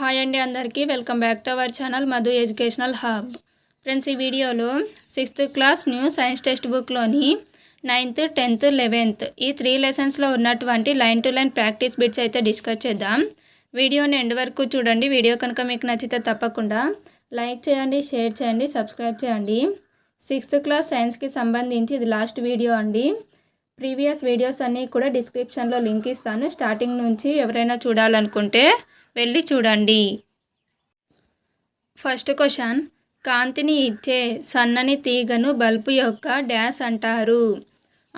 Hi అండి అందరికీ welcome back to our channel Madhu educational hub. Friends, ఈ వీడియోలో 6th class new science text బుక్లోని 9th, 10th, 11th ఈ 3 లెసన్స్లో ఉన్నటువంటి line to line practice bits అయితే డిస్కస్ చేద్దాం. వీడియోని ఎండ్ వరకు చూడండి. వీడియో కనుక మీకు నచ్చితే తప్పకుండా లైక్ చేయండి, షేర్ చేయండి, సబ్స్క్రైబ్ చేయండి. 6th క్లాస్ సైన్స్కి సంబంధించి ఇది లాస్ట్ వీడియో అండి. ప్రీవియస్ వీడియోస్ అన్నీ కూడా డిస్క్రిప్షన్లో లింక్ ఇస్తాను. స్టార్టింగ్ నుంచి ఎవరైనా చూడాలనుకుంటే వెళ్ళి చూడండి. ఫస్ట్ క్వశ్చన్, కాంతిని ఇచ్చే సన్నని తీగను బల్బు యొక్క డాష్ అంటారు.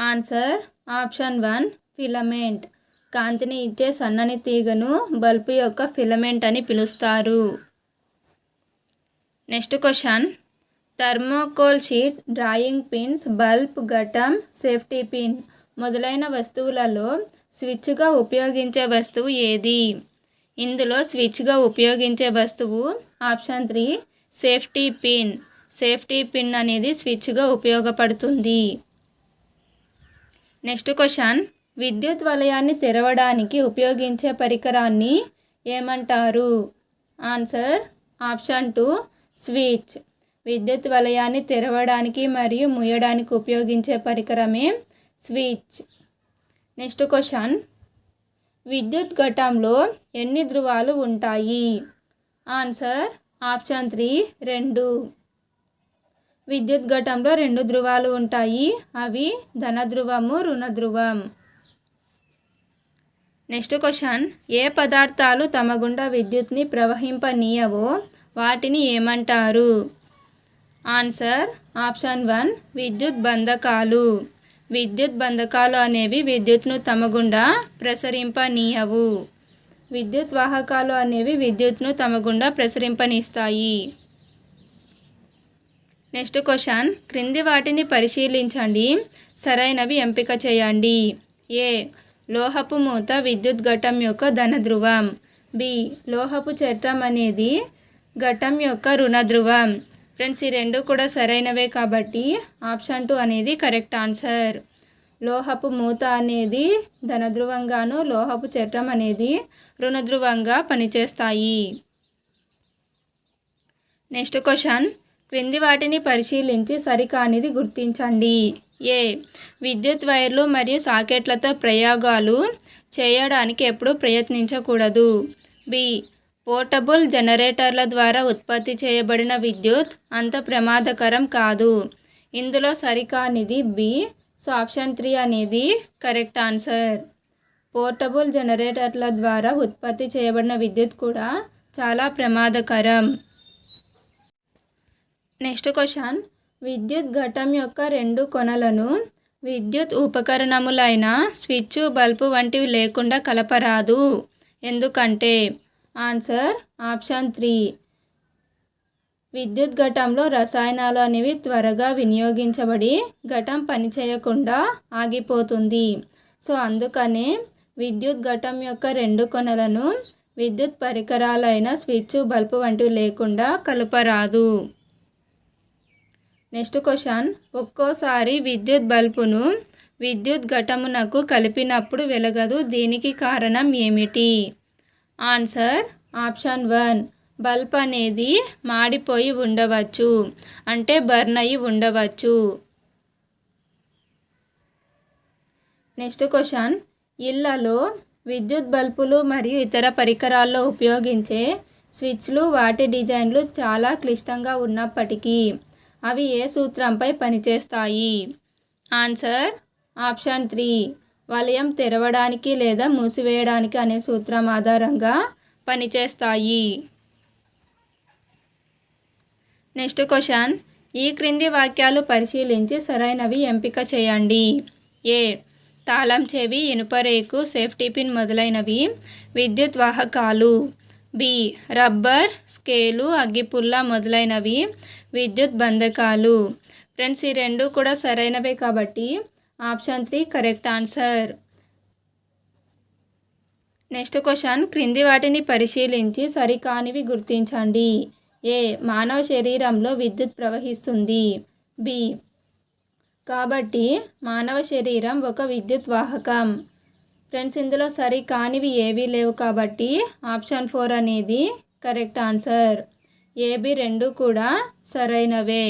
Answer option 1 filament. కాంతిని ఇచ్చే సన్నని తీగను బల్బు యొక్క ఫిలమెంట్ అని పిలుస్తారు. Next question, thermocol sheet, drawing pins, bulb, ఘటం, సేఫ్టీ పిన్ మొదలైన వస్తువులలో స్విచ్గా ఉపయోగించే వస్తువు ఏది? ఇందులో స్విచ్గా ఉపయోగించే వస్తువు option 3 safety pin. Safety pin అనేది స్విచ్గా ఉపయోగపడుతుంది. నెక్స్ట్ క్వశ్చన్, విద్యుత్ వలయాన్ని తెరవడానికి ఉపయోగించే పరికరాన్ని ఏమంటారు? Answer option 2 switch. విద్యుత్ వలయాన్ని తెరవడానికి మరియు మూయడానికి ఉపయోగించే పరికరమే స్విచ్. నెక్స్ట్ క్వశ్చన్, విద్యుత్ ఘటంలో ఎన్ని ధ్రువాలు ఉంటాయి? Answer option 3 2. విద్యుత్ ఘటంలో 2 ధ్రువాలు ఉంటాయి. అవి ధన ధ్రువము, రుణ ధ్రువం. నెక్స్ట్ క్వశ్చన్, ఏ పదార్థాలు తమ గుండా విద్యుత్ని ప్రవహింపనీయవో వాటిని ఏమంటారు? ఆన్సర్ ఆప్షన్ 1 విద్యుత్ బంధకాలు. విద్యుత్ బంధకాలు అనేవి విద్యుత్ను తమ గుండా ప్రసరింపనీయవు. విద్యుత్ వాహకాలు అనేవి విద్యుత్ను తమ గుండా ప్రసరింపనిస్తాయి. నెక్స్ట్ క్వశ్చన్, క్రింది వాటిని పరిశీలించండి, సరైనవి ఎంపిక చేయండి. ఏ లోహపు మూత విద్యుత్ ఘటం యొక్క ధన ధ్రువం. బి లోహపు చట్రం అనేది ఘటం యొక్క రుణ ధ్రువం. ఫ్రెండ్స్, ఈ రెండు కూడా సరైనవే కాబట్టి ఆప్షన్ 2 అనేది కరెక్ట్ ఆన్సర్. లోహపు మూత అనేది ధన ధ్రువంగాను, లోహపు చట్రం అనేది రుణ ధ్రువంగా పనిచేస్తాయి. నెక్స్ట్ క్వశ్చన్, క్రింది వాటిని పరిశీలించి సరికానిది గుర్తించండి. ఏ విద్యుత్ వైర్లు మరియు సాకెట్లతో ప్రయోగాలు చేయడానికి ఎప్పుడూ ప్రయత్నించకూడదు. బి పోర్టబుల్ జనరేటర్ల ద్వారా ఉత్పత్తి చేయబడిన విద్యుత్ అంత ప్రమాదకరం కాదు. ఇందులో సరికానిది బి. సో ఆప్షన్ 3 అనేది కరెక్ట్ ఆన్సర్. పోర్టబుల్ జనరేటర్ల ద్వారా ఉత్పత్తి చేయబడిన విద్యుత్ కూడా చాలా ప్రమాదకరం. నెక్స్ట్ క్వశ్చన్, విద్యుత్ ఘటం యొక్క 2 కొనలను విద్యుత్ ఉపకరణములైన స్విచ్, బల్బు వంటివి లేకుండా కలపరాదు. ఎందుకంటే? ఆన్సర్ ఆప్షన్ 3 విద్యుత్ ఘటంలో రసాయనాలు అనేవి త్వరగా వినియోగించబడి ఘటం పనిచేయకుండా ఆగిపోతుంది. సో అందుకనే విద్యుత్ ఘటం యొక్క 2 కొనలను విద్యుత్ పరికరాలైన స్విచ్, బల్బు వంటివి లేకుండా కలపరాదు. నెక్స్ట్ క్వశ్చన్, ఒక్కోసారి విద్యుత్ బల్బును విద్యుత్ ఘటమునకు కలిపినప్పుడు వెలగదు. దీనికి కారణం ఏమిటి? ఆన్సర్ ఆప్షన్ 1 బల్బ్ అనేది మాడిపోయి ఉండవచ్చు, అంటే బర్న్ అయి ఉండవచ్చు. నెక్స్ట్ క్వశ్చన్, ఇళ్లలో విద్యుత్ బల్బులు మరియు ఇతర పరికరాల్లో ఉపయోగించే స్విచ్లు, వాటి డిజైన్లు చాలా క్లిష్టంగా ఉన్నప్పటికీ అవి ఏ సూత్రంపై పనిచేస్తాయి? ఆన్సర్ ఆప్షన్ 3 వలయం తెరవడానికి లేదా మూసివేయడానికి అనే సూత్రం ఆధారంగా పనిచేస్తాయి. నెక్స్ట్ క్వశ్చన్, ఈ క్రింది వాక్యాలు పరిశీలించి సరైనవి ఎంపిక చేయండి. ఏ తాళం చెవి, ఇనుప రేకు, సేఫ్టీ పిన్ మొదలైనవి విద్యుత్ వాహకాలు. బి రబ్బర్, స్కేలు, అగ్గిపుల్ల మొదలైనవి విద్యుత్ బంధకాలు. ఫ్రెండ్స్, ఈ రెండు కూడా సరైనవే కాబట్టి option 3 correct answer. Next question, క్రింది వాటిని పరిశీలించి సరికానివి గుర్తించండి. ఏ మానవ శరీరంలో విద్యుత్ ప్రవహిస్తుంది. బి కాబట్టి మానవ శరీరం ఒక విద్యుత్ వాహకం. ఫ్రెండ్స్, ఇందులో సరి కానివి ఏవీ లేవు కాబట్టి ఆప్షన్ 4 అనేది కరెక్ట్ ఆన్సర్. ఏబి రెండు కూడా సరైనవే.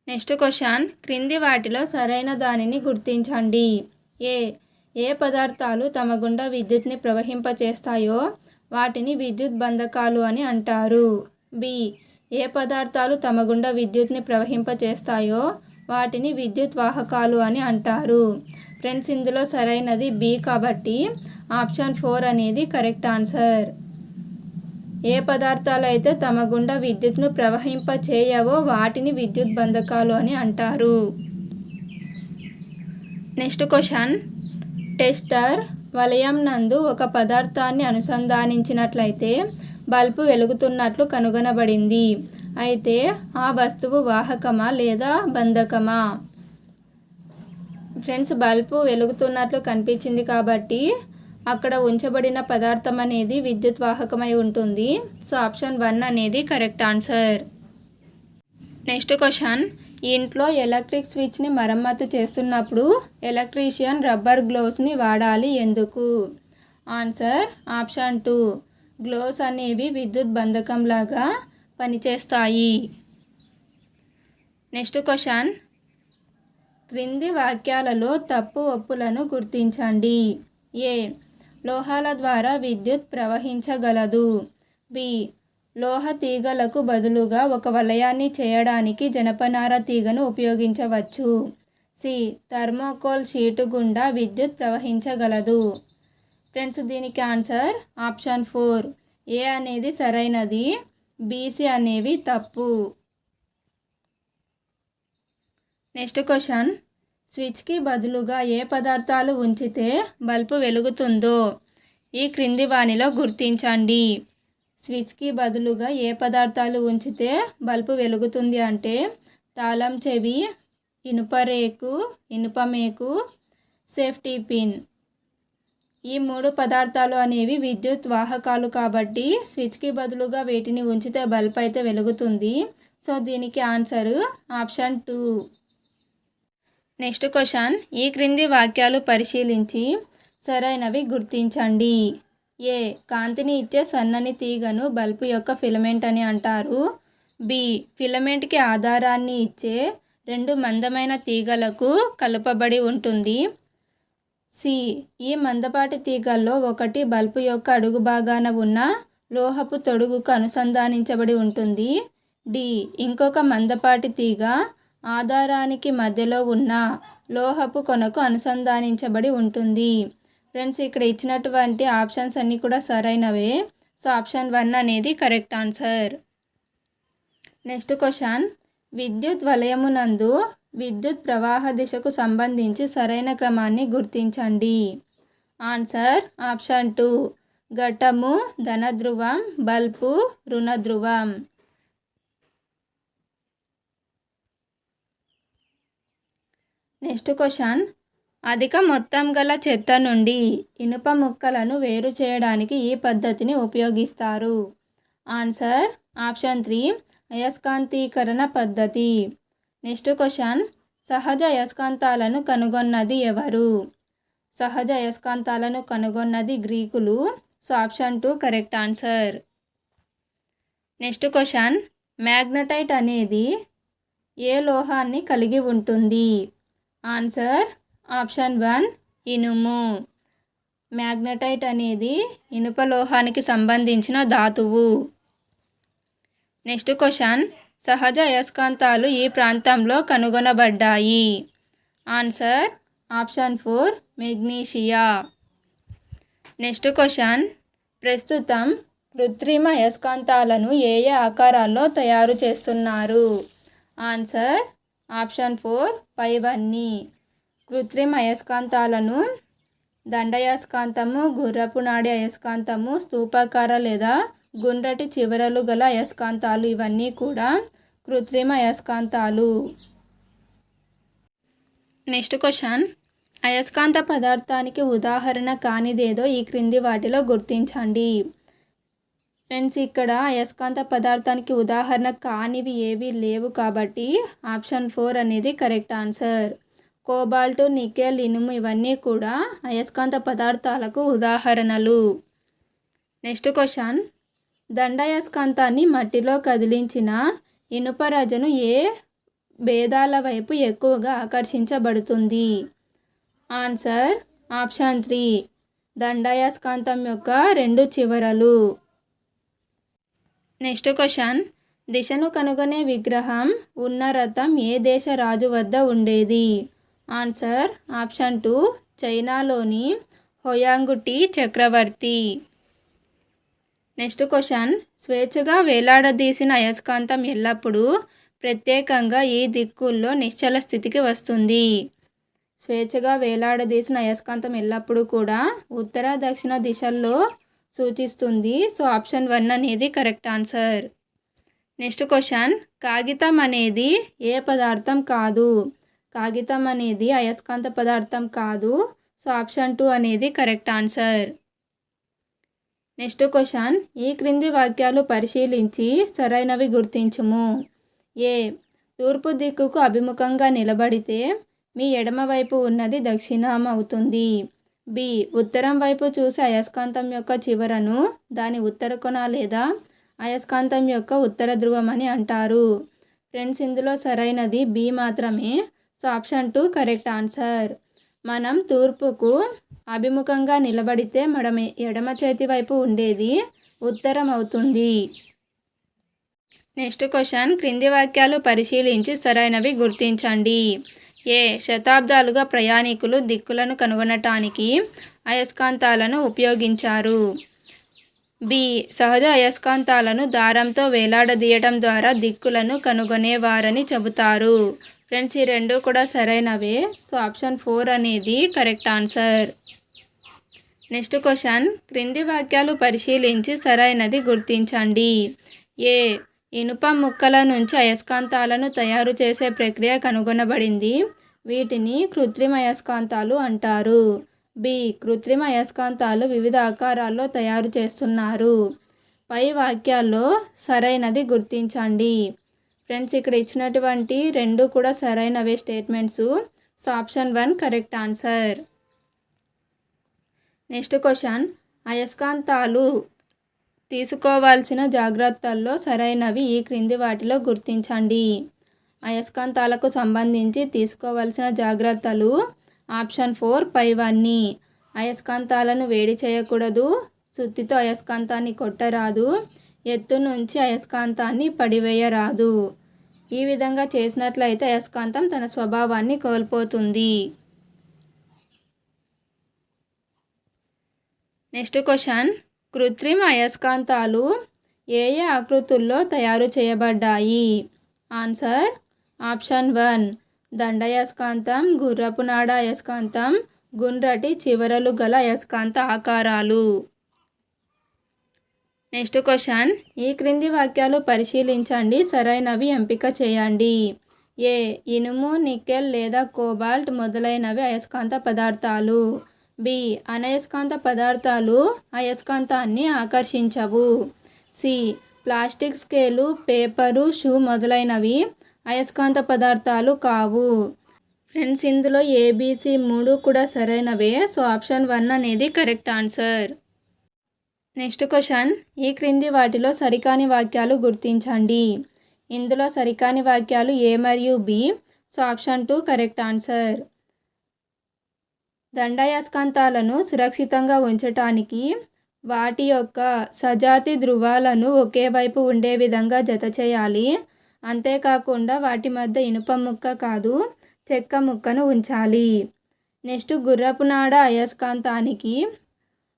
నెక్స్ట్ క్వశ్చన్, క్రింది వాటిలో సరైన దానిని గుర్తించండి. ఏ పదార్థాలు తమ గుండా విద్యుత్ని ప్రవహింపచేస్తాయో వాటిని విద్యుత్ బంధకాలు అని అంటారు. బి, ఏ పదార్థాలు తమ గుండా విద్యుత్ని ప్రవహింపచేస్తాయో వాటిని విద్యుత్ వాహకాలు అని అంటారు. ఫ్రెండ్స్, ఇందులో సరైనది బి కాబట్టి ఆప్షన్ 4 అనేది కరెక్ట్ ఆన్సర్. ఏ పదార్థాలు అయితే తమ గుండా విద్యుత్ను ప్రవహింపచేయవో వాటిని విద్యుత్ బంధకాలు అని అంటారు. నెక్స్ట్ క్వశ్చన్, టెస్టర్ వలయం నందు ఒక పదార్థాన్ని అనుసంధానించినట్లయితే బల్బు వెలుగుతున్నట్లు కనుగొనబడింది. అయితే ఆ వస్తువు వాహకమా లేదా బంధకమా? ఫ్రెండ్స్, బల్బు వెలుగుతున్నట్లు కనిపించింది కాబట్టి అక్కడ ఉంచబడిన పదార్థం అనేది విద్యుత్ వాహకమై ఉంటుంది. సో ఆప్షన్ 1 అనేది కరెక్ట్ ఆన్సర్. నెక్స్ట్ క్వశ్చన్, ఇంట్లో ఎలక్ట్రిక్ స్విచ్ని మరమ్మతు చేస్తున్నప్పుడు ఎలక్ట్రీషియన్ రబ్బర్ గ్లోవ్స్ని వాడాలి ఎందుకు? ఆన్సర్ ఆప్షన్ 2, గ్లోవ్స్ అనేవి విద్యుత్ బంధకం లాగా పనిచేస్తాయి. నెక్స్ట్ క్వశ్చన్, క్రింది వాక్యాలలో తప్పు ఒప్పులను గుర్తించండి. ఏ, లోహాల ద్వారా విద్యుత్ ప్రవహించగలదు. బి, లోహ తీగలకు బదులుగా ఒక వలయాన్ని చేయడానికి జనపనార తీగను ఉపయోగించవచ్చు. సి, థర్మోకోల్ షీటు గుండా విద్యుత్ ప్రవహించగలదు. ఫ్రెండ్స్, దీనికి ఆన్సర్ ఆప్షన్ 4, ఏ అనేది సరైనది, బీసీ అనేవి తప్పు. నెక్స్ట్ క్వశ్చన్, స్విచ్కి బదులుగా ఏ పదార్థాలు ఉంచితే బల్బు వెలుగుతుందో ఈ క్రింది వానిలో గుర్తించండి. స్విచ్కి బదులుగా ఏ పదార్థాలు ఉంచితే బల్బు వెలుగుతుంది అంటే తాళం చెవి, ఇనుప రేకు, ఇనుప మేకు, సేఫ్టీ పిన్. ఈ 3 పదార్థాలు అనేవి విద్యుత్ వాహకాలు కాబట్టి స్విచ్కి బదులుగా వీటిని ఉంచితే బల్బ్ అయితే వెలుగుతుంది. సో దీనికి ఆన్సర్ ఆప్షన్ 2. నెక్స్ట్ క్వశ్చన్, ఈ క్రింది వాక్యాలు పరిశీలించి సరైనవి గుర్తించండి. ఏ, కాంతిని ఇచ్చే సన్నని తీగను బల్బు యొక్క ఫిలమెంట్ అని అంటారు. బి, ఫిలమెంట్కి ఆధారాన్ని ఇచ్చే 2 మందమైన తీగలకు కలుపబడి ఉంటుంది. సి, ఈ మందపాటి తీగల్లో ఒకటి బల్బు యొక్క అడుగు భాగాన ఉన్న లోహపు తొడుగుకు అనుసంధానించబడి ఉంటుంది. డి, ఇంకొక మందపాటి తీగ ఆధారానికి మధ్యలో ఉన్న లోహపు కొనకు అనుసంధానించబడి ఉంటుంది. ఫ్రెండ్స్, ఇక్కడ ఇచ్చినటువంటి ఆప్షన్స్ అన్నీ కూడా సరైనవే. సో ఆప్షన్ 1 అనేది కరెక్ట్ ఆన్సర్. నెక్స్ట్ క్వశ్చన్, విద్యుత్ వలయమునందు విద్యుత్ ప్రవాహ దిశకు సంబంధించి సరైన క్రమాన్ని గుర్తించండి. ఆన్సర్ ఆప్షన్ 2, ఘటము ధనధ్రువం, బల్బు రుణధ్రువం. నెక్స్ట్ క్వశ్చన్, అధిక మొత్తం గల చెత్త నుండి ఇనుప ముక్కలను వేరు చేయడానికి ఈ పద్ధతిని ఉపయోగిస్తారు. ఆన్సర్ ఆప్షన్ 3, అయస్కాంతీకరణ పద్ధతి. నెక్స్ట్ క్వశ్చన్, సహజ అయస్కాంతాలను కనుగొన్నది ఎవరు? సహజ అయస్కాంతాలను కనుగొన్నది గ్రీకులు. So option 2 correct answer. Next question, magnetite అనేది ఏ లోహాన్ని కలిగి ఉంటుంది? ఆన్సర్ ఆప్షన్ 1, ఇనుము. మ్యాగ్నటైట్ అనేది ఇనుప లోహానికి సంబంధించిన ధాతువు. నెక్స్ట్ క్వశ్చన్, సహజ అయస్కాంతాలు ఈ ప్రాంతంలో కనుగొనబడ్డాయి. Answer option 4, magnesia. Next question, ప్రస్తుతం కృత్రిమ అయస్కాంతాలను ఏ ఆకారాల్లో తయారు చేస్తున్నారు? ఆన్సర్ ఆప్షన్ 4, పైవన్నీ. కృత్రిమ అయస్కాంతాలను దండయస్కాంతము, గుర్రపు నాడి అయస్కాంతము, స్తూపాకార లేదా గుండ్రటి చివరలు గల అయస్కాంతాలు ఇవన్నీ కూడా కృత్రిమ అయస్కాంతాలు. నెక్స్ట్ క్వశ్చన్, అయస్కాంత పదార్థానికి ఉదాహరణ కానిదేదో ఈ క్రింది వాటిలో గుర్తించండి. ఫ్రెండ్స్, ఇక్కడ అయస్కాంత పదార్థానికి ఉదాహరణ కానివి ఏవి లేవు కాబట్టి ఆప్షన్ 4 అనేది కరెక్ట్ ఆన్సర్. కోబాల్ట్, నికెల్, ఇనుము ఇవన్నీ కూడా అయస్కాంత పదార్థాలకు ఉదాహరణలు. నెక్స్ట్ క్వశ్చన్, దండాయస్కాంతాన్ని మట్టిలో కదిలించిన ఇనుప రజను ఏ భేదాల వైపు ఎక్కువగా ఆకర్షించబడుతుంది? ఆన్సర్ ఆప్షన్ 3, దండాయస్కాంతం యొక్క 2 చివరలు. నెక్స్ట్ క్వశ్చన్, దిశను కనుగొనే విగ్రహం ఉన్న రథం ఏ దేశ రాజు వద్ద ఉండేది? ఆన్సర్ ఆప్షన్ 2, చైనాలోని హోయాంగుటి చక్రవర్తి. నెక్స్ట్ క్వశ్చన్, స్వేచ్ఛగా వేలాడదీసిన అయస్కాంతం ఎల్లప్పుడూ ప్రత్యేకంగా ఈ దిక్కుల్లో నిశ్చల స్థితికి వస్తుంది? స్వేచ్ఛగా వేలాడదీసిన అయస్కాంతం ఎల్లప్పుడూ కూడా ఉత్తర దక్షిణ దిశల్లో సూచిస్తుంది. సో ఆప్షన్ 1 అనేది కరెక్ట్ ఆన్సర్. నెక్స్ట్ క్వశ్చన్, కాగితం అనేది ఏ పదార్థం కాదు? కాగితం అనేది అయస్కాంత పదార్థం కాదు. సో ఆప్షన్ 2 అనేది కరెక్ట్ ఆన్సర్. నెక్స్ట్ క్వశ్చన్, ఈ క్రింది వాక్యాలు పరిశీలించి సరైనవి గుర్తించుము. ఏ, తూర్పు దిక్కుకు అభిముఖంగా నిలబడితే మీ ఎడమ వైపు ఉన్నది దక్షిణం అవుతుంది. బి, ఉత్తరం వైపు చూసి అయస్కాంతం యొక్క చివరను దాని ఉత్తర కొన లేదా అయస్కాంతం యొక్క ఉత్తర ధ్రువం అని అంటారు. ఫ్రెండ్స్, ఇందులో సరైనది బి మాత్రమే. So option 2 correct answer. మనం తూర్పుకు అభిముఖంగా నిలబడితే ఎడమ చేతి వైపు ఉండేది ఉత్తరం అవుతుంది. నెక్స్ట్ క్వశ్చన్, క్రింది వాక్యాలు పరిశీలించి సరైనవి గుర్తించండి. ఏ, శతాబ్దాలుగా ప్రయాణికులు దిక్కులను కనుగొనటానికి అయస్కాంతాలను ఉపయోగించారు. బి, సహజ అయస్కాంతాలను దారంతో వేలాడదీయడం ద్వారా దిక్కులను కనుగొనేవారని చెబుతారు. ఫ్రెండ్స్, ఈ 2 కూడా సరైనవే. సో ఆప్షన్ 4 అనేది కరెక్ట్ ఆన్సర్. నెక్స్ట్ క్వశ్చన్, క్రింది వాక్యాలు పరిశీలించి సరైనది గుర్తించండి. ఏ, ఇనుప ముక్కల నుంచి అయస్కాంతాలను తయారు చేసే ప్రక్రియ కనుగొనబడింది. వీటిని కృత్రిమ అయస్కాంతాలు అంటారు. బి, కృత్రిమ అయస్కాంతాలు వివిధ ఆకారాల్లో తయారు చేస్తున్నారు. పై వాక్యాల్లో సరైనది గుర్తించండి. ఫ్రెండ్స్, ఇక్కడ ఇచ్చినటువంటి 2 కూడా సరైనవే statements. So option 1 correct answer. Next question, అయస్కాంతాలు తీసుకోవాల్సిన జాగ్రత్తల్లో సరైనవి ఈ క్రింది వాటిలో గుర్తించండి. అయస్కాంతాలకు సంబంధించి తీసుకోవాల్సిన జాగ్రత్తలు ఆప్షన్ 4 పైవన్నీ. అయస్కాంతాలను వేడి చేయకూడదు, సుత్తితో అయస్కాంతాన్ని కొట్టరాదు, ఎత్తు నుంచి అయస్కాంతాన్ని పడివేయరాదు. ఈ విధంగా చేసినట్లయితే అయస్కాంతం తన స్వభావాన్ని కోల్పోతుంది. నెక్స్ట్ క్వశ్చన్, కృత్రిమ అయస్కాంతాలు ఏ ఏ ఆకృతుల్లో తయారు చేయబడ్డాయి? ఆన్సర్ ఆప్షన్ 1, దండాయస్కాంతం, గుర్రపు నాడ అయస్కాంతం, గుండ్రటి చివరలు గల అయస్కాంత ఆకారాలు. నెక్స్ట్ క్వశ్చన్, ఈ క్రింది వాక్యాలు పరిశీలించండి, సరైనవి ఎంపిక చేయండి. ఏ, ఇనుము, నికెల్ లేదా కోబాల్ట్ మొదలైనవి అయస్కాంత పదార్థాలు. బి, అనయస్కాంత పదార్థాలు అయస్కాంతాన్ని ఆకర్షించవు. C, plastic scale, paper, shoe మొదలైనవి అయస్కాంత పదార్థాలు కావు. ఫ్రెండ్స్, ఇందులో ఏబిసి 3 కూడా సరైనవే. సో ఆప్షన్ 1 అనేది కరెక్ట్ ఆన్సర్. నెక్స్ట్ క్వశ్చన్, ఈ క్రింది వాటిలో సరికాని వాక్యాలు గుర్తించండి. ఇందులో సరికాని వాక్యాలు ఏ మరియు B. So option 2 correct answer. దండాయస్కాంతాలను సురక్షితంగా ఉంచటానికి వాటి యొక్క సజాతి ధృవాలను ఒకే వైపు ఉండే విధంగా జత చేయాలి. అంతేకాకుండా వాటి మధ్య ఇనుప ముక్క కాదు చెక్క ముక్కను ఉంచాలి. నెక్స్ట్, గుర్రపు నాడ అయస్కాంతానికి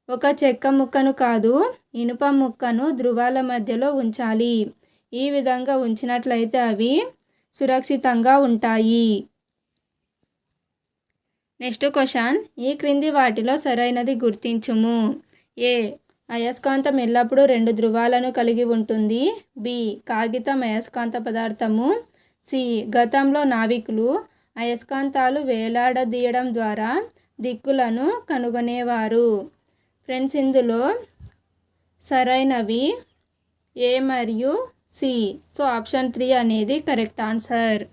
ఒక చెక్క ముక్కను కాదు ఇనుప ముక్కను ధృవాల మధ్యలో ఉంచాలి. ఈ విధంగా ఉంచినట్లయితే అవి సురక్షితంగా ఉంటాయి. నెక్స్ట్ క్వశ్చన్, ఈ క్రింది వాటిలో సరైనది గుర్తించుము. ఏ, అయస్కాంతం ఎల్లప్పుడూ 2 ధృవాలను కలిగి ఉంటుంది. బి, కాగితం అయస్కాంత పదార్థము. సి, గతంలో నావికులు అయస్కాంతాలు వేలాడదీయడం ద్వారా దిక్కులను కనుగొనేవారు. ఫ్రెండ్స్, ఇందులో సరైనవి ఏ మరియు సి. సో ఆప్షన్ 3 అనేది కరెక్ట్ ఆన్సర్.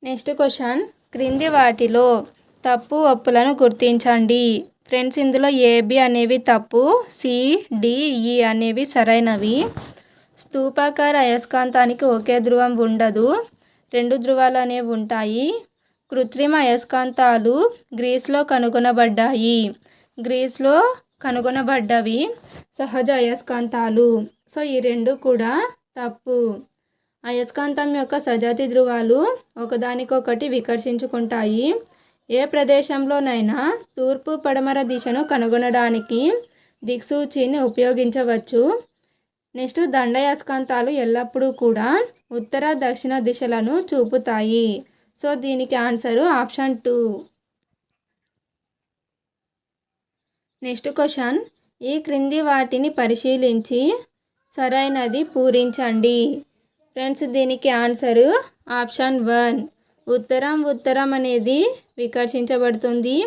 నెక్స్ట్ క్వశ్చన్, క్రింది వాటిలో తప్పు ఒప్పులను గుర్తించండి. ఫ్రెండ్స్ ఇందులో ఏబి అనేవి తప్పు, సి, డి, ఈ అనేవి సరైనవి. స్థూపాకార అయస్కాంతానికి ఒకే ధ్రువం ఉండదు, 2 ధ్రువాలు అనేవి ఉంటాయి. కృత్రిమ అయస్కాంతాలు గ్రీస్లో కనుగొనబడ్డాయి. గ్రీస్లో కనుగొనబడ్డవి సహజ అయస్కాంతాలు. సో ఈ 2 కూడా తప్పు. అయస్కాంతం యొక్క సజాతి ధ్రువాలు ఒకదానికొకటి వికర్షించుకుంటాయి. ఏ ప్రదేశంలోనైనా తూర్పు పడమర దిశను కనుగొనడానికి దిక్సూచిని ఉపయోగించవచ్చు. నెక్స్ట్, దండయస్కాంతాలు ఎల్లప్పుడూ కూడా ఉత్తర దక్షిణ దిశలను చూపుతాయి. సో దీనికి ఆన్సరు ఆప్షన్ 2. నెక్స్ట్ క్వశ్చన్, ఈ క్రింది వాటిని పరిశీలించి సరైనది పూరించండి. ఫ్రెండ్స్ దీనికి ఆన్సరు ఆప్షన్ 1. ఉత్తరం అనేది వికర్షించబడుతుంది,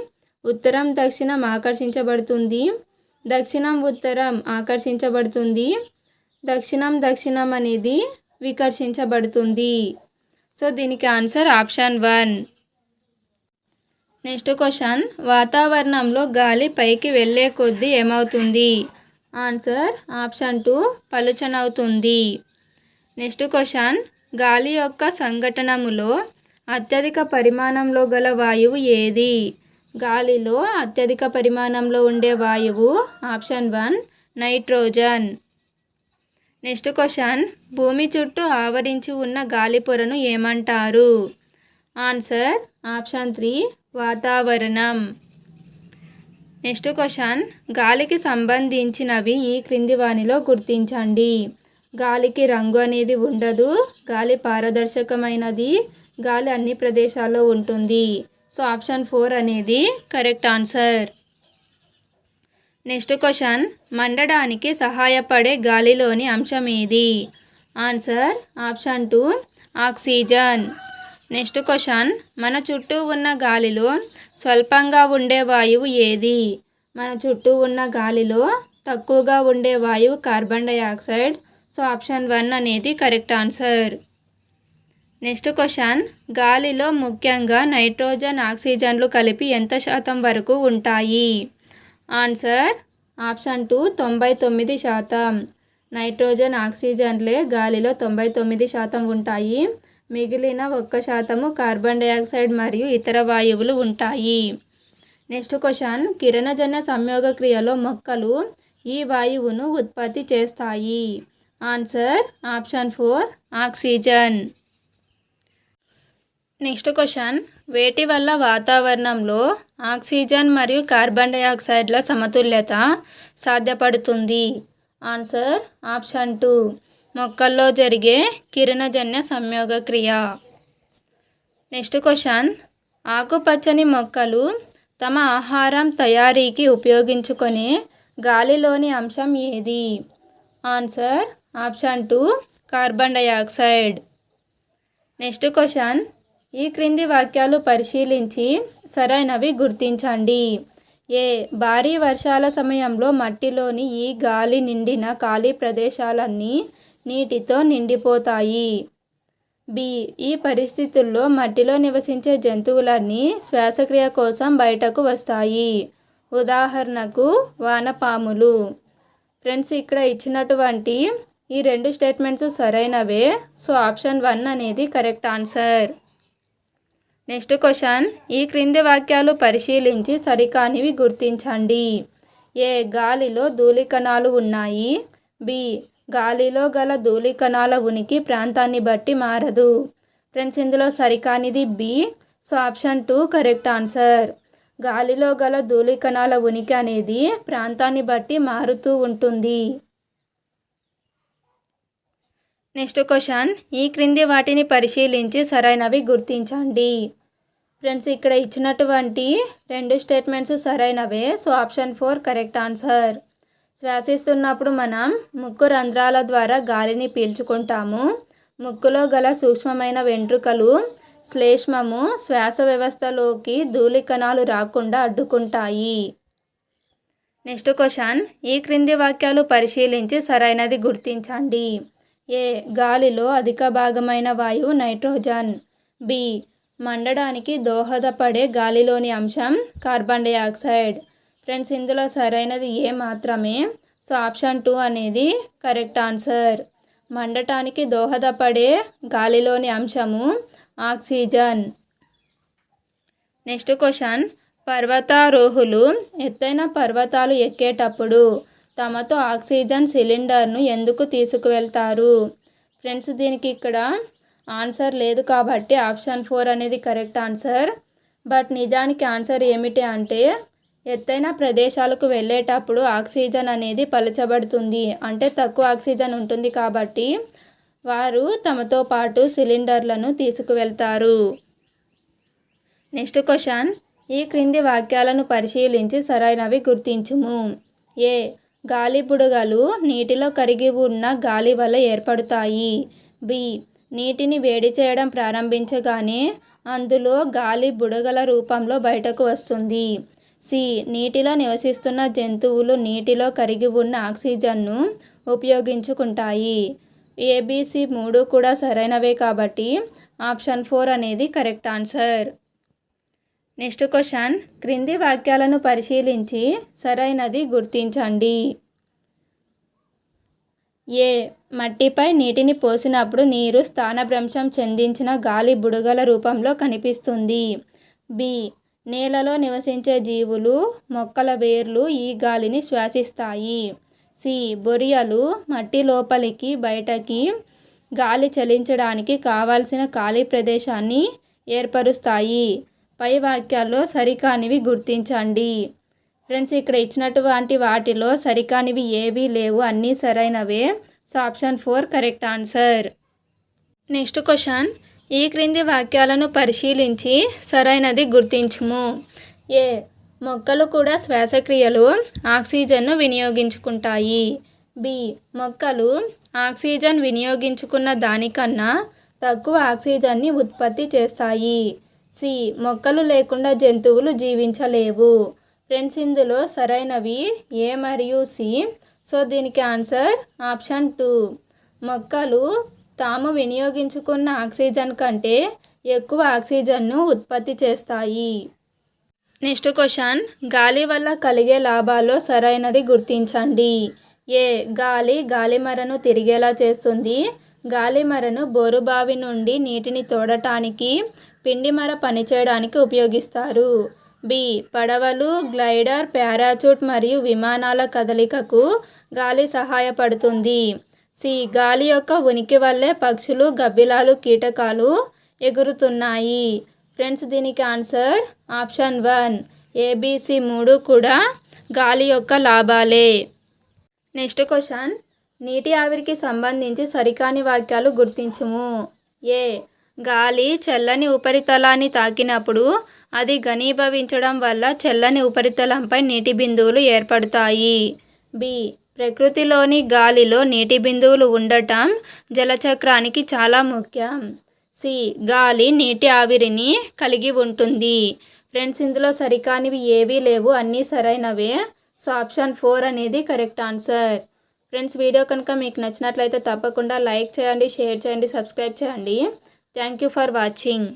ఉత్తరం దక్షిణం ఆకర్షించబడుతుంది, దక్షిణం ఉత్తరం ఆకర్షించబడుతుంది, దక్షిణం అనేది వికర్షించబడుతుంది. సో దీనికి ఆన్సర్ ఆప్షన్ 1. నెక్స్ట్ క్వశ్చన్, వాతావరణంలో గాలి పైకి వెళ్ళే కొద్దీ ఏమవుతుంది? Answer option 2, పలుచనవుతుంది. నెక్స్ట్ క్వశ్చన్, గాలి యొక్క సంఘటనములో అత్యధిక పరిమాణంలో గల వాయువు ఏది? గాలిలో అత్యధిక పరిమాణంలో ఉండే వాయువు ఆప్షన్ 1, నైట్రోజన్. నెక్స్ట్ క్వశ్చన్, భూమి చుట్టూ ఆవరించి ఉన్న గాలి పొరను ఏమంటారు? ఆన్సర్ ఆప్షన్ 3, వాతావరణం. నెక్స్ట్ క్వశ్చన్, గాలికి సంబంధించినవి ఈ క్రింది వానిలో గుర్తించండి. గాలికి రంగు అనేది ఉండదు, గాలి పారదర్శకమైనది, గాలి అన్ని ప్రదేశాల్లో ఉంటుంది. సో ఆప్షన్ 4 అనేది కరెక్ట్ ఆన్సర్. నెక్స్ట్ క్వశ్చన్, మండడానికి సహాయపడే గాలిలోని అంశం ఏది? Answer option 2, oxygen. Next question, మన చుట్టూ ఉన్న గాలిలో స్వల్పంగా ఉండే వాయువు ఏది? మన చుట్టూ ఉన్న గాలిలో తక్కువగా ఉండే వాయువు కార్బన్ డైఆక్సైడ్. సో ఆప్షన్ 1 అనేది కరెక్ట్ ఆన్సర్. నెక్స్ట్ క్వశ్చన్, గాలిలో ముఖ్యంగా నైట్రోజన్, ఆక్సిజన్లు కలిపి ఎంత శాతం వరకు ఉంటాయి? Answer option 2, 99%. నైట్రోజన్, ఆక్సిజన్లే గాలిలో 99% ఉంటాయి. మిగిలిన 1% కార్బన్ డైఆక్సైడ్ మరియు ఇతర వాయువులు ఉంటాయి. నెక్స్ట్ క్వశ్చన్, కిరణజన్య సంయోగ క్రియలో మొక్కలు ఈ వాయువును ఉత్పత్తి చేస్తాయి. Answer option 4, oxygen. Next question, వేటి వల్ల వాతావరణంలో ఆక్సిజన్ మరియు కార్బన్ డైఆక్సైడ్ల సమతుల్యత సాధ్యపడుతుంది? ఆన్సర్ ఆప్షన్ 2, మొక్కల్లో జరిగే కిరణజన్య సంయోగ క్రియ. నెక్స్ట్ క్వశ్చన్, ఆకుపచ్చని మొక్కలు తమ ఆహారం తయారీకి ఉపయోగించుకునే గాలిలోని అంశం ఏది? Answer option 2, carbon dioxide. Next question, ఈ క్రింది వాక్యాలు పరిశీలించి సరైనవి గుర్తించండి. ఏ, భారీ వర్షాల సమయంలో మట్టిలోని ఈ గాలి నిండిన ఖాళీ ప్రదేశాలన్నీ నీటితో నిండిపోతాయి. బి, ఈ పరిస్థితుల్లో మట్టిలో నివసించే జంతువులన్నీ శ్వాసక్రియ కోసం బయటకు వస్తాయి. ఉదాహరణకు వానపాములు. ఫ్రెండ్స్ ఇక్కడ ఇచ్చినటువంటి ఈ 2 స్టేట్మెంట్స్ సరైనవే. సో ఆప్షన్ 1 అనేది కరెక్ట్ ఆన్సర్. నెక్స్ట్ క్వశ్చన్, ఈ క్రింది వాక్యాలు పరిశీలించి సరికానివి గుర్తించండి. ఏ, గాలిలో ధూళికణాలు ఉన్నాయి. బి, గాలిలో గల ధూళికణాల ఉనికి ప్రాంతాన్ని బట్టి మారదు. ఫ్రెండ్స్ ఇందులో సరికానిది B. So option 2 correct answer. గాలిలో గల ధూళికణాల ఉనికి అనేది ప్రాంతాన్ని బట్టి మారుతూ ఉంటుంది. నెక్స్ట్ క్వశ్చన్, ఈ క్రింది వాటిని పరిశీలించి సరైనవి గుర్తించండి. ఫ్రెండ్స్ ఇక్కడ ఇచ్చినటువంటి 2 స్టేట్మెంట్స్ సరైనవే. So option 4 correct answer. శ్వాసిస్తున్నప్పుడు మనం ముక్కు రంధ్రాల ద్వారా గాలిని పీల్చుకుంటాము. ముక్కులో గల సూక్ష్మమైన వెంట్రుకలు శ్లేష్మము శ్వాస వ్యవస్థలోకి ధూళికణాలు రాకుండా అడ్డుకుంటాయి. నెక్స్ట్ క్వశ్చన్, ఈ క్రింది వాక్యాలు పరిశీలించి సరైనది గుర్తించండి. ఏ, గాలిలో అధిక భాగమైన వాయువు నైట్రోజన్. బి, మండడానికి దోహదపడే గాలిలోని అంశం కార్బన్ డైఆక్సైడ్. ఫ్రెండ్స్ ఇందులో సరైనది ఏ మాత్రమే. సో ఆప్షన్ 2 అనేది కరెక్ట్ ఆన్సర్. మండటానికి దోహదపడే గాలిలోని అంశము ఆక్సిజన్. నెక్స్ట్ క్వశ్చన్, పర్వతారోహులు ఎత్తైన పర్వతాలు ఎక్కేటప్పుడు తమతో ఆక్సిజన్ సిలిండర్ను ఎందుకు తీసుకువెళ్తారు? ఫ్రెండ్స్ దీనికి ఇక్కడ ఆన్సర్ లేదు కాబట్టి ఆప్షన్ 4 అనేది కరెక్ట్ ఆన్సర్. బట్ నిజానికి ఆన్సర్ ఏమిటి అంటే ఎత్తైన ప్రదేశాలకు వెళ్ళేటప్పుడు ఆక్సిజన్ అనేది పలచబడుతుంది, అంటే తక్కువ ఆక్సిజన్ ఉంటుంది కాబట్టి వారు తమతో పాటు సిలిండర్లను తీసుకువెళ్తారు. నెక్స్ట్ క్వశ్చన్, ఈ క్రింది వాక్యాలను పరిశీలించి సరైనవి గుర్తించుము. ఏ, గాలి బుడగలు నీటిలో కరిగి ఉన్న గాలి వల్ల ఏర్పడతాయి. బి, నీటిని వేడి చేయడం ప్రారంభించగానే అందులో గాలి బుడగల రూపంలో బయటకు వస్తుంది. సి, నీటిలో నివసిస్తున్న జంతువులు నీటిలో కరిగి ఉన్న ఆక్సిజన్ను ఉపయోగించుకుంటాయి. ఏబిసి 3 కూడా సరైనవే కాబట్టి ఆప్షన్ 4 అనేది కరెక్ట్ ఆన్సర్. నెక్స్ట్ క్వశ్చన్, క్రింది వాక్యాలను పరిశీలించి సరైనది గుర్తించండి. ఏ, మట్టిపై నీటిని పోసినప్పుడు నీరు స్థానభ్రంశం చెందించిన గాలి బుడగల రూపంలో కనిపిస్తుంది. బి, నేలలో నివసించే జీవులు మొక్కల వేర్లు ఈ గాలిని శ్వాసిస్తాయి. సి, బొరియలు మట్టి లోపలికి బయటకి గాలి చలించడానికి కావాల్సిన ఖాళీ ప్రదేశాన్ని ఏర్పరుస్తాయి. పై వాక్యాల్లో సరికానివి గుర్తించండి. ఫ్రెండ్స్ ఇక్కడ ఇచ్చినటువంటి వాటిలో సరికానివి ఏవీ లేవు, అన్నీ సరైనవే. So option 4 correct answer. Next question, ఈ క్రింది వాక్యాలను పరిశీలించి సరైనది గుర్తించుము. ఏ, మొక్కలు కూడా శ్వాసక్రియలో ఆక్సిజన్ను వినియోగించుకుంటాయి. బి, మొక్కలు ఆక్సిజన్ వినియోగించుకున్న దానికన్నా తక్కువ ఆక్సిజన్ని ఉత్పత్తి చేస్తాయి. సి, మొక్కలు లేకుండా జంతువులు జీవించలేవు. ఫ్రెండ్స్ ఇందులో సరైనవి ఏ మరియు సి. సో దీనికి ఆన్సర్ ఆప్షన్ 2. మొక్కలు తాము వినియోగించుకున్న ఆక్సిజన్ కంటే ఎక్కువ ఆక్సిజన్ను ఉత్పత్తి చేస్తాయి. నెక్స్ట్ క్వశ్చన్, గాలి వల్ల కలిగే లాభాల్లో సరైనది గుర్తించండి. ఏ, గాలి గాలిమరను తిరిగేలా చేస్తుంది. గాలిమరను బోరుబావి నుండి నీటిని తోడటానికి, పిండిమర పనిచేయడానికి ఉపయోగిస్తారు. బి, పడవలు, గ్లైడర్, పారాచూట్ మరియు విమానాల కదలికకు గాలి సహాయపడుతుంది. సి, గాలి యొక్క ఉనికి వల్లే పక్షులు, గబ్బిలాలు, కీటకాలు ఎగురుతున్నాయి. ఫ్రెండ్స్ దీనికి ఆన్సర్ ఆప్షన్ 1. ఏబిసి 3 కూడా గాలి యొక్క లాభాలే. నెక్స్ట్ క్వశ్చన్, నీటి ఆవిరికి సంబంధించి సరికాని వాక్యాలు గుర్తించుము. ఏ, గాలి చల్లని ఉపరితలాన్ని తాకినప్పుడు అది ఘనీభవించడం వల్ల చల్లని ఉపరితలంపై నీటి బిందువులు ఏర్పడతాయి. బి, ప్రకృతిలోని గాలిలో నీటి బిందువులు ఉండటం జలచక్రానికి చాలా ముఖ్యం. సి, గాలి నీటి ఆవిరిని కలిగి ఉంటుంది. ఫ్రెండ్స్ ఇందులో సరికానివి ఏవీ లేవు, అన్నీ సరైనవే. సో ఆప్షన్ 4 అనేది కరెక్ట్ ఆన్సర్. ఫ్రెండ్స్ వీడియో కనుక మీకు నచ్చినట్లయితే తప్పకుండా లైక్ చేయండి, షేర్ చేయండి, సబ్స్క్రైబ్ చేయండి. Thank you for watching.